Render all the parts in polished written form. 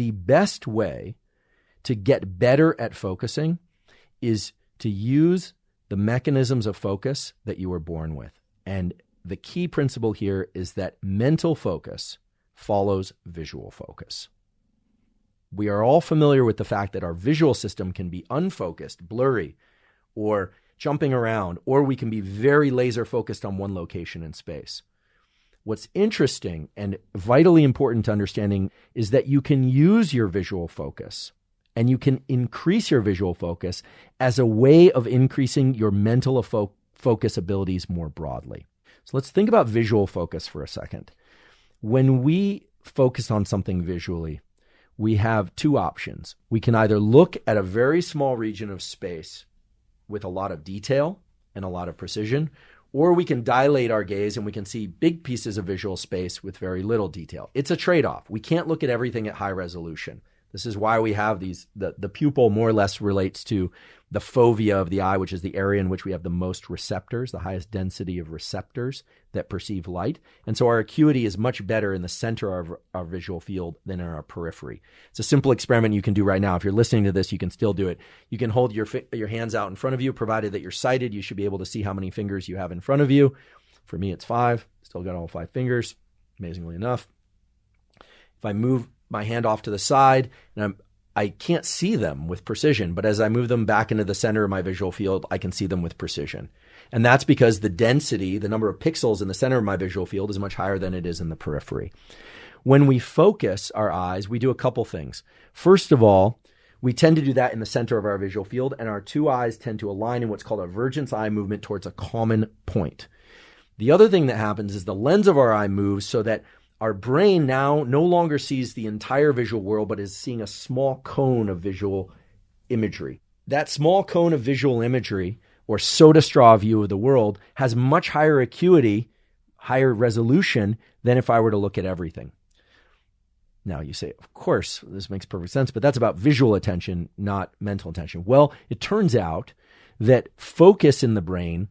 The best way to get better at focusing is to use the mechanisms of focus that you were born with. And the key principle here is that mental focus follows visual focus. We are all familiar with the fact that our visual system can be unfocused, blurry, or jumping around, or we can be very laser focused on one location in space. What's interesting and vitally important to understanding is that you can use your visual focus and you can increase your visual focus as a way of increasing your mental focus abilities more broadly. So let's think about visual focus for a second. When we focus on something visually, we have two options. We can either look at a very small region of space with a lot of detail and a lot of precision, or we can dilate our gaze and we can see big pieces of visual space with very little detail. It's a trade-off. We can't look at everything at high resolution. This is why we have these, the pupil more or less relates to the fovea of the eye, which is the area in which we have the most receptors, the highest density of receptors that perceive light. And so our acuity is much better in the center of our visual field than in our periphery. It's a simple experiment you can do right now. If you're listening to this, you can still do it. You can hold your hands out in front of you, provided that you're sighted. You should be able to see how many fingers you have in front of you. For me, it's 5. Still got all 5 fingers, amazingly enough. If I move my hand off to the side, and I can't see them with precision, but as I move them back into the center of my visual field, I can see them with precision. And that's because the density, the number of pixels in the center of my visual field is much higher than it is in the periphery. When we focus our eyes, we do a couple things. First of all, we tend to do that in the center of our visual field, and our two eyes tend to align in what's called a vergence eye movement towards a common point. The other thing that happens is the lens of our eye moves so that our brain now no longer sees the entire visual world, but is seeing a small cone of visual imagery. That small cone of visual imagery, or soda straw view of the world, has much higher acuity, higher resolution than if I were to look at everything. Now you say, of course, this makes perfect sense, but that's about visual attention, not mental attention. Well, it turns out that focus in the brain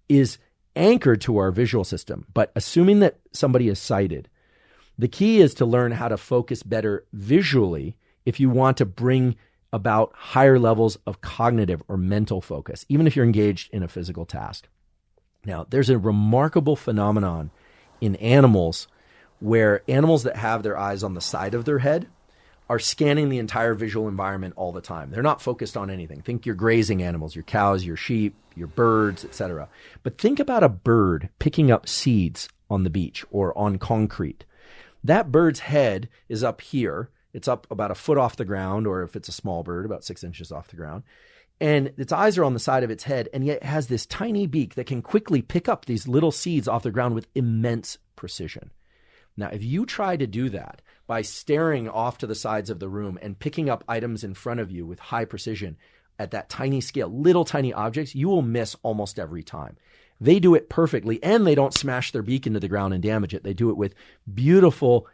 is anchored to our visual system. But assuming that somebody is sighted, the key is to learn how to focus better visually if you want to bring about higher levels of cognitive or mental focus, even if you're engaged in a physical task. Now, there's a remarkable phenomenon in animals where animals that have their eyes on the side of their head are scanning the entire visual environment all the time. They're not focused on anything. Think your grazing animals, your cows, your sheep, your birds, etc. But think about a bird picking up seeds on the beach or on concrete. That bird's head is up here. It's up about a foot off the ground, or if it's a small bird, about 6 inches off the ground. And its eyes are on the side of its head, and yet it has this tiny beak that can quickly pick up these little seeds off the ground with immense precision. Now, if you try to do that by staring off to the sides of the room and picking up items in front of you with high precision at that tiny scale, little tiny objects, you will miss almost every time. They do it perfectly, and they don't smash their beak into the ground and damage it. They do it with beautiful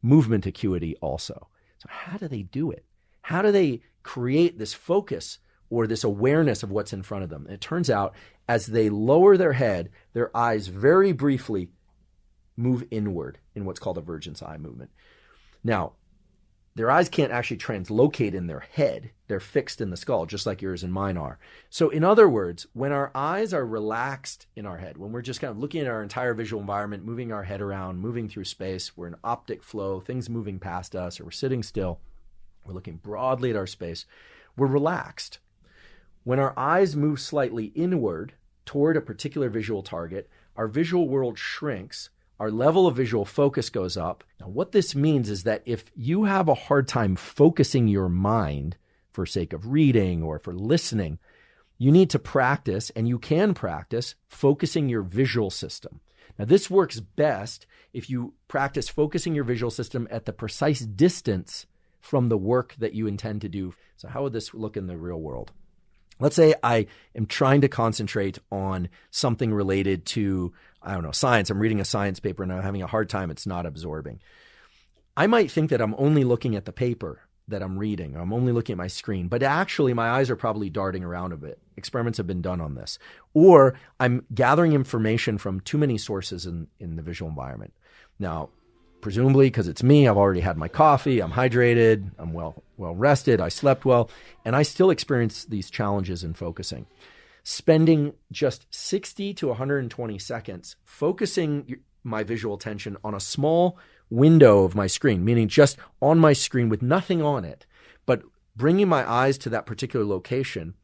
movement acuity also. So how do they do it? How do they create this focus or this awareness of what's in front of them? And it turns out as they lower their head, their eyes very briefly move inward in what's called a vergence eye movement. Now, their eyes can't actually translocate in their head. They're fixed in the skull, just like yours and mine are. So in other words, when our eyes are relaxed in our head, when we're just kind of looking at our entire visual environment, moving our head around, moving through space, we're in optic flow, things moving past us, or we're sitting still, we're looking broadly at our space, we're relaxed. When our eyes move slightly inward toward a particular visual target, our visual world shrinks, our level of visual focus goes up. Now, what this means is that if you have a hard time focusing your mind for sake of reading or for listening, you need to practice, and you can practice, focusing your visual system. Now, this works best if you practice focusing your visual system at the precise distance from the work that you intend to do. So how would this look in the real world? Let's say I am trying to concentrate on something related to, science. I'm reading a science paper and I'm having a hard time. It's not absorbing. I might think that I'm only looking at the paper that I'm reading. I'm only looking at my screen, but actually my eyes are probably darting around a bit. Experiments have been done on this. Or I'm gathering information from too many sources in the visual environment. Now, presumably because it's me. I've already had my coffee. I'm hydrated. I'm well rested. I slept well. And I still experience these challenges in focusing. Spending just 60 to 120 seconds focusing my visual attention on a small window of my screen, meaning just on my screen with nothing on it, but bringing my eyes to that particular location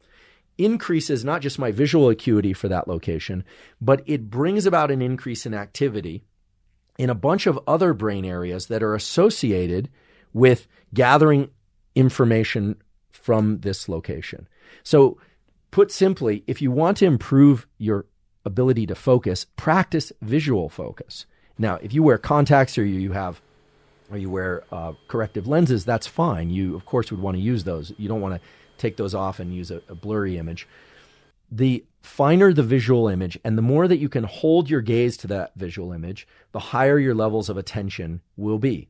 increases not just my visual acuity for that location, but it brings about an increase in activity in a bunch of other brain areas that are associated with gathering information from this location. So put simply, if you want to improve your ability to focus, practice visual focus. Now, if you wear contacts or you wear corrective lenses, that's fine. You, of course, would want to use those. You don't want to take those off and use a blurry image. The finer the visual image and the more that you can hold your gaze to that visual image, the higher your levels of attention will be.